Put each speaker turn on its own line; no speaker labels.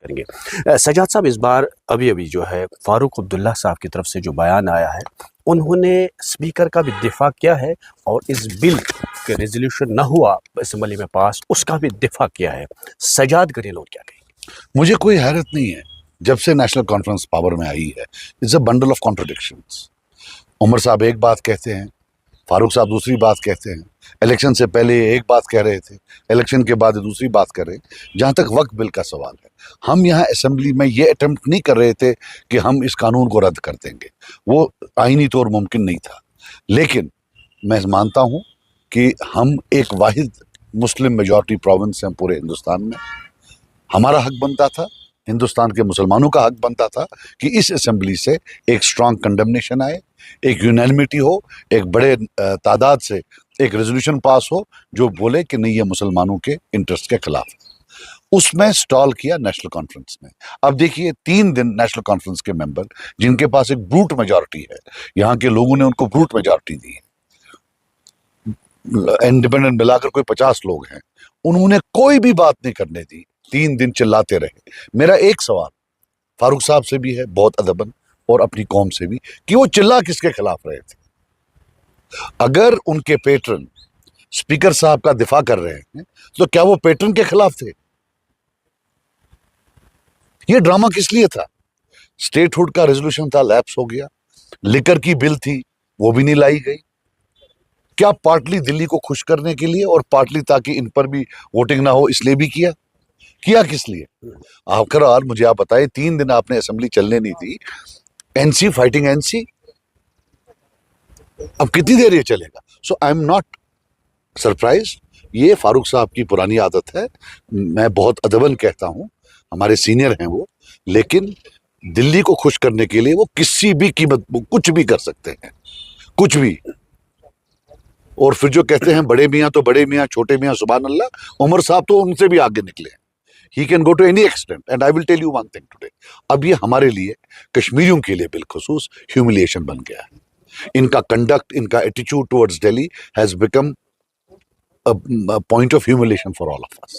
करेंगे। सजाद साहब, इस बार अभी अभी जो है फारूक अब्दुल्ला साहब की तरफ से जो बयान आया है, उन्होंने स्पीकर का भी दिफा किया है और इस बिल के रेजोल्यूशन न हुआ असेंबली में पास, उसका भी दिफा किया है। सजाद गहलोत क्या कहेंगे?
मुझे कोई हैरत नहीं है। जब से नेशनल कॉन्फ्रेंस पावर में आई है, it's a bundle of contradictions. Omar sahab एक बात कहते हैं, फारूक साहब दूसरी बात कहते हैं। इलेक्शन से पहले एक बात कह रहे थे, इलेक्शन के बाद दूसरी बात कर रहे हैं। जहाँ तक वक्त बिल का सवाल है, हम यहाँ असेंबली में ये अटेम्प्ट नहीं कर रहे थे कि हम इस कानून को रद्द कर देंगे, वो आईनी तौर मुमकिन नहीं था। लेकिन मैं मानता हूँ कि हम एक वाहिद मुस्लिम मेजॉरिटी प्रोविंस हैं पूरे हिंदुस्तान में। हमारा हक बनता था, हिंदुस्तान के मुसलमानों का हक बनता था कि इस असेंबली से एक स्ट्रांग कंडेमनेशन आए, एक यूनैनिमिटी हो, एक बड़े तादाद से एक रेजोल्यूशन पास हो जो बोले कि नहीं, ये मुसलमानों के इंटरेस्ट के खिलाफ है। उसमें स्टॉल किया नेशनल कॉन्फ्रेंस में। अब देखिए, 3 दिन नेशनल कॉन्फ्रेंस के मेंबर, जिनके पास एक ब्रूट मेजॉरिटी है, यहाँ के लोगों ने उनको ब्रूट मेजॉरिटी दी है, इंडिपेंडेंट मिलाकर कोई 50 लोग हैं, उन्होंने कोई भी बात नहीं करने दी। 3 दिन चिल्लाते रहे। मेरा एक सवाल फारूक साहब से भी है, बहुत अदबन, और अपनी कौम से भी, कि वो चिल्ला किसके खिलाफ रहे थे? अगर उनके पेट्रन स्पीकर साहब का दिफा कर रहे हैं, तो क्या वो पेट्रन के खिलाफ थे? ये ड्रामा किस लिए था? स्टेटहुड का रेजोल्यूशन था, लैप्स हो गया। लिकर की बिल थी, वो भी नहीं लाई गई। क्या पार्टली दिल्ली को खुश करने के लिए और पार्टली ताकि इन पर भी वोटिंग ना हो, इसलिए भी किया किस लिए? आखिरकार मुझे आप बताएं, 3 दिन आपने असेंबली चलने नहीं दी। एनसी फाइटिंग एनसी, अब कितनी देर ये चलेगा? सो आई एम नॉट सरप्राइज। ये फारूक साहब की पुरानी आदत है। मैं बहुत अदबन कहता हूं, हमारे सीनियर हैं वो, लेकिन दिल्ली को खुश करने के लिए वो किसी भी कीमत कुछ भी कर सकते हैं, कुछ भी। और फिर जो कहते हैं बड़े मियाँ तो बड़े मियाँ, छोटे मियाँ सुभान अल्लाह, उमर साहब तो उनसे भी आगे निकले हैं। He can go to any extent, and I will tell you one thing today. अब ये हमारे लिए, कश्मीरियों के लिए बिलखुसूस ह्यूमिलिएशन बन गया है। इनका कंडक्ट, इनका attitude towards Delhi has become a point of humiliation for all of us.